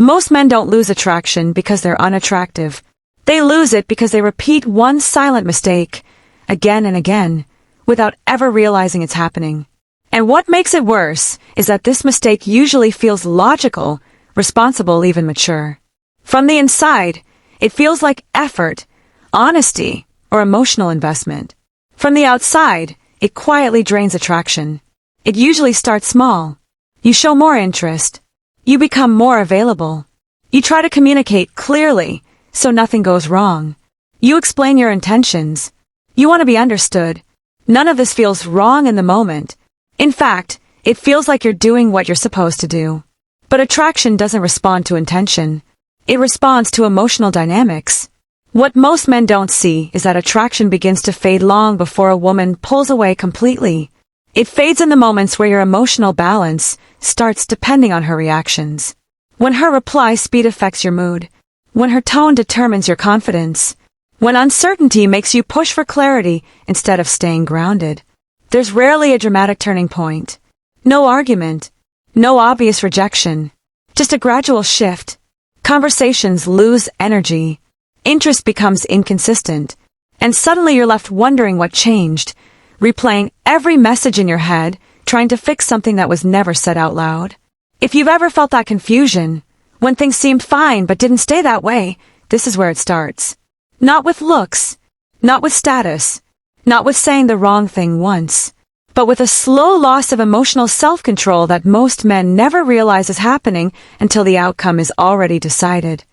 Most men don't lose attraction because they're unattractive. They lose it because they repeat one silent mistake again and again without ever realizing it's happening. And what makes it worse is that this mistake usually feels logical, responsible, even mature. From the inside, it feels like effort, honesty, or emotional investment. From the outside, it quietly drains attraction. It usually starts small. You show more interest. You become more available. You try to communicate clearly so nothing goes wrong. You explain your intentions. You want to be understood. None of this feels wrong in the moment. In fact, it feels like you're doing what you're supposed to do. But attraction doesn't respond to intention. It responds to emotional dynamics. What most men don't see is that attraction begins to fade long before a woman pulls away completely. It fades in the moments where your emotional balance starts depending on her reactions. When her reply speed affects your mood. When her tone determines your confidence. When uncertainty makes you push for clarity instead of staying grounded. There's rarely a dramatic turning point. No argument. No obvious rejection. Just a gradual shift. Conversations lose energy. Interest becomes inconsistent. And suddenly you're left wondering what changed, replaying every message in your head, trying to fix something that was never said out loud. If you've ever felt that confusion, when things seemed fine but didn't stay that way, this is where it starts. Not with looks, not with status, not with saying the wrong thing once, but with a slow loss of emotional self-control that most men never realize is happening until the outcome is already decided.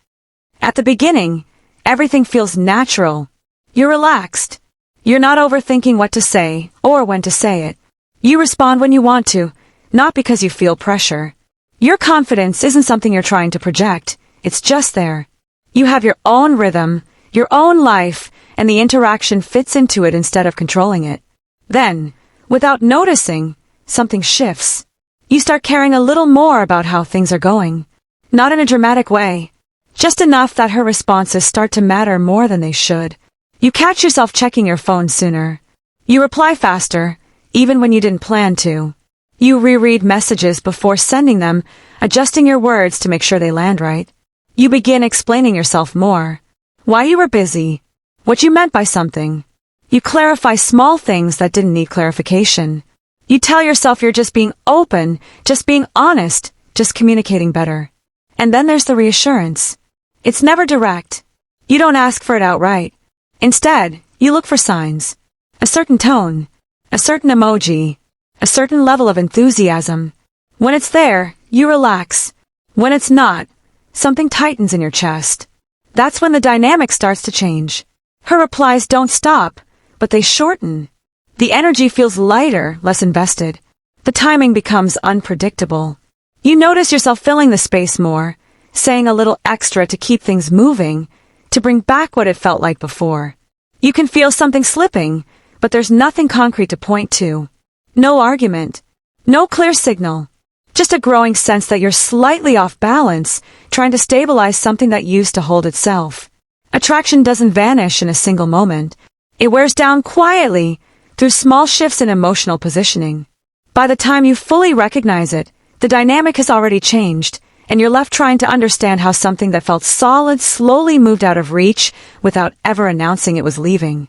At the beginning, everything feels natural. You're relaxed. You're not overthinking what to say or when to say it. You respond when you want to, not because you feel pressure. Your confidence isn't something you're trying to project. It's just there. You have your own rhythm, your own life, and the interaction fits into it instead of controlling it. Then, without noticing, something shifts. You start caring a little more about how things are going. Not in a dramatic way. Just enough that her responses start to matter more than they should. You catch yourself checking your phone sooner. You reply faster, even when you didn't plan to. You reread messages before sending them, adjusting your words to make sure they land right. You begin explaining yourself more. Why you were busy. What you meant by something. You clarify small things that didn't need clarification. You tell yourself you're just being open, just being honest, just communicating better. And then there's the reassurance. It's never direct. You don't ask for it outright. Instead, you look for signs. A certain tone. A certain emoji. A certain level of enthusiasm. When it's there, you relax. When it's not, something tightens in your chest. That's when the dynamic starts to change. Her replies don't stop, but they shorten. The energy feels lighter, less invested. The timing becomes unpredictable. You notice yourself filling the space more, saying a little extra to keep things moving, to bring back what it felt like before. You can feel something slipping, but there's nothing concrete to point to. No argument. No clear signal. Just a growing sense that you're slightly off balance, trying to stabilize something that used to hold itself. Attraction doesn't vanish in a single moment. It wears down quietly, through small shifts in emotional positioning. By the time you fully recognize it, the dynamic has already changed, and you're left trying to understand how something that felt solid slowly moved out of reach without ever announcing it was leaving.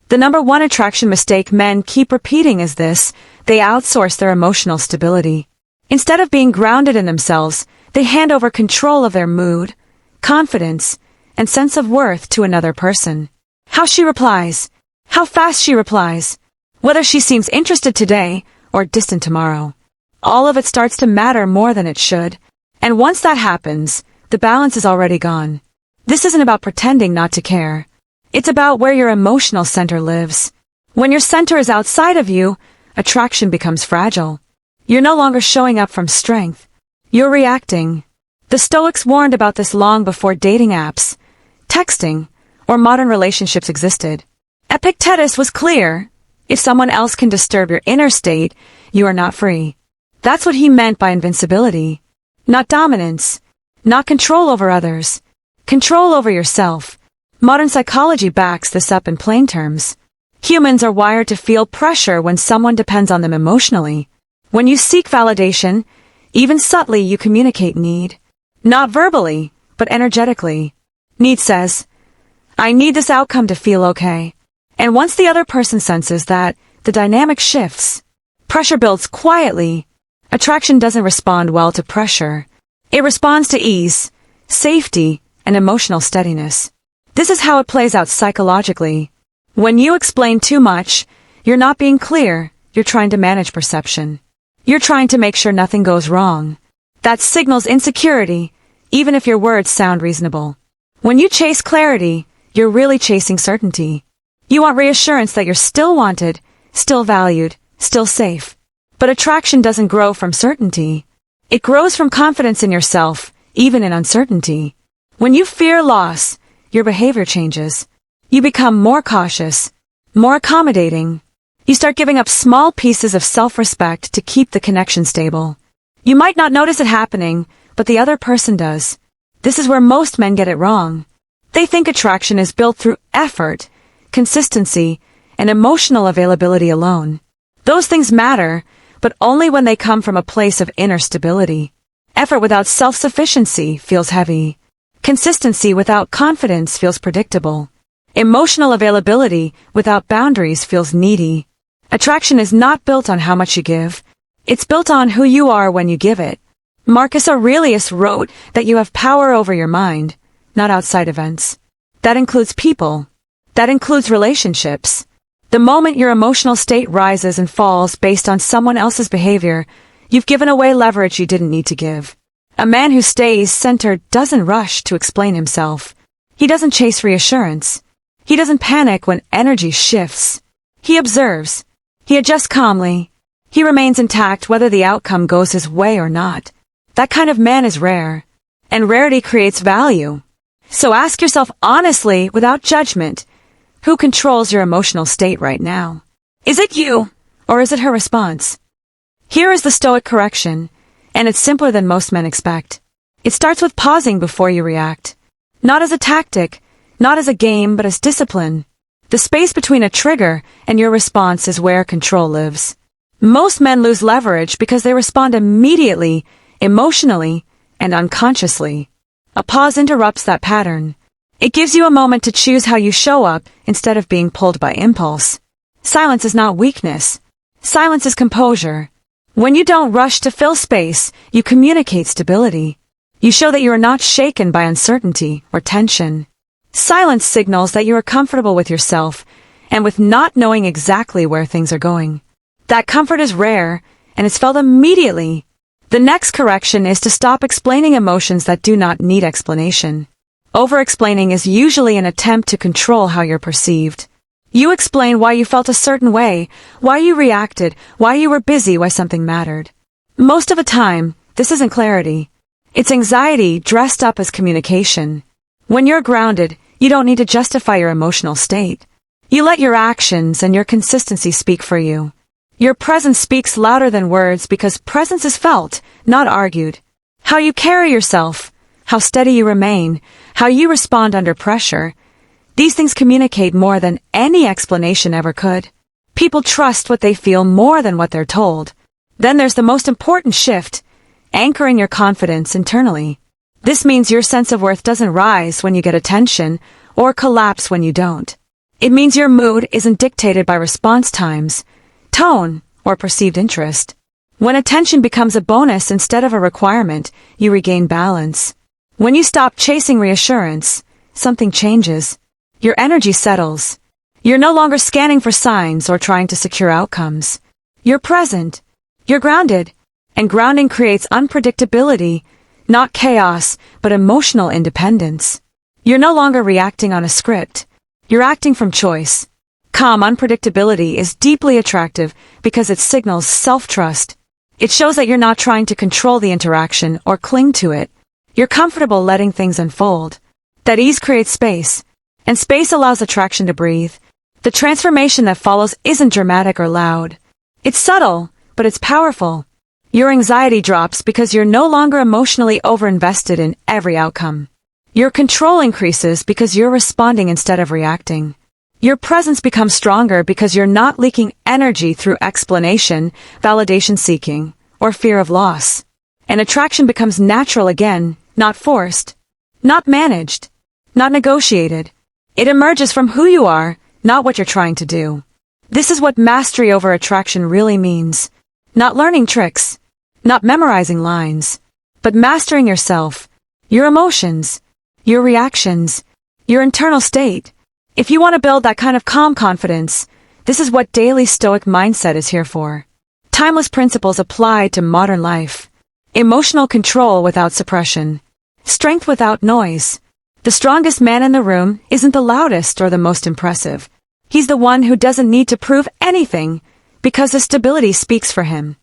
The number one attraction mistake men keep repeating is this: they outsource their emotional stability. Instead of being grounded in themselves, they hand over control of their mood, confidence, and sense of worth to another person. How she replies, how fast she replies, whether she seems interested today or distant tomorrow. All of it starts to matter more than it should. And once that happens, the balance is already gone. This isn't about pretending not to care. It's about where your emotional center lives. When your center is outside of you, attraction becomes fragile. You're no longer showing up from strength. You're reacting. The Stoics warned about this long before dating apps, texting, or modern relationships existed. Epictetus was clear. If someone else can disturb your inner state, you are not free. That's what he meant by invincibility. Not dominance. Not control over others. Control over yourself. Modern psychology backs this up in plain terms. Humans are wired to feel pressure when someone depends on them emotionally. When you seek validation, even subtly you communicate need. Not verbally, but energetically. Need says, I need this outcome to feel okay. And once the other person senses that, the dynamic shifts. Pressure builds quietly. Attraction doesn't respond well to pressure. It responds to ease, safety, and emotional steadiness. This is how it plays out psychologically. When you explain too much, you're not being clear, you're trying to manage perception. You're trying to make sure nothing goes wrong. That signals insecurity, even if your words sound reasonable. When you chase clarity, you're really chasing certainty. You want reassurance that you're still wanted, still valued, still safe. But attraction doesn't grow from certainty. It grows from confidence in yourself, even in uncertainty. When you fear loss, your behavior changes. You become more cautious, more accommodating. You start giving up small pieces of self-respect to keep the connection stable. You might not notice it happening, but the other person does. This is where most men get it wrong. They think attraction is built through effort, consistency, and emotional availability alone. Those things matter, but only when they come from a place of inner stability. Effort without self-sufficiency feels heavy. Consistency without confidence feels predictable. Emotional availability without boundaries feels needy. Attraction is not built on how much you give. It's built on who you are when you give it. Marcus Aurelius wrote that you have power over your mind, not outside events. That includes people. That includes relationships. The moment your emotional state rises and falls based on someone else's behavior, you've given away leverage you didn't need to give. A man who stays centered doesn't rush to explain himself. He doesn't chase reassurance. He doesn't panic when energy shifts. He observes. He adjusts calmly. He remains intact whether the outcome goes his way or not. That kind of man is rare. And rarity creates value. So ask yourself honestly, without judgment, who controls your emotional state right now? Is it you, or is it her response? Here is the Stoic correction, and it's simpler than most men expect. It starts with pausing before you react. Not as a tactic, not as a game, but as discipline. The space between a trigger and your response is where control lives. Most men lose leverage because they respond immediately, emotionally, and unconsciously. A pause interrupts that pattern. It gives you a moment to choose how you show up instead of being pulled by impulse. Silence is not weakness. Silence is composure. When you don't rush to fill space, you communicate stability. You show that you are not shaken by uncertainty or tension. Silence signals that you are comfortable with yourself and with not knowing exactly where things are going. That comfort is rare, and it's felt immediately. The next correction is to stop explaining emotions that do not need explanation. Over-explaining is usually an attempt to control how you're perceived. You explain why you felt a certain way, why you reacted, why you were busy, why something mattered. Most of the time, this isn't clarity. It's anxiety dressed up as communication. When you're grounded, you don't need to justify your emotional state. You let your actions and your consistency speak for you. Your presence speaks louder than words because presence is felt, not argued. How you carry yourself, how steady you remain, how you respond under pressure. These things communicate more than any explanation ever could. People trust what they feel more than what they're told. Then there's the most important shift, anchoring your confidence internally. This means your sense of worth doesn't rise when you get attention or collapse when you don't. It means your mood isn't dictated by response times, tone, or perceived interest. When attention becomes a bonus instead of a requirement, you regain balance. When you stop chasing reassurance, something changes. Your energy settles. You're no longer scanning for signs or trying to secure outcomes. You're present. You're grounded. And grounding creates unpredictability, not chaos, but emotional independence. You're no longer reacting on a script. You're acting from choice. Calm unpredictability is deeply attractive because it signals self-trust. It shows that you're not trying to control the interaction or cling to it. You're comfortable letting things unfold. That ease creates space, and space allows attraction to breathe. The transformation that follows isn't dramatic or loud. It's subtle, but it's powerful. Your anxiety drops because you're no longer emotionally overinvested in every outcome. Your control increases because you're responding instead of reacting. Your presence becomes stronger because you're not leaking energy through explanation, validation seeking, or fear of loss. And attraction becomes natural again, not forced, not managed, not negotiated. It emerges from who you are, not what you're trying to do. This is what mastery over attraction really means. Not learning tricks, not memorizing lines, but mastering yourself, your emotions, your reactions, your internal state. If you want to build that kind of calm confidence, this is what daily Stoic mindset is here for. Timeless principles applied to modern life. Emotional control without suppression. Strength without noise. The strongest man in the room isn't the loudest or the most impressive. He's the one who doesn't need to prove anything because the stability speaks for him.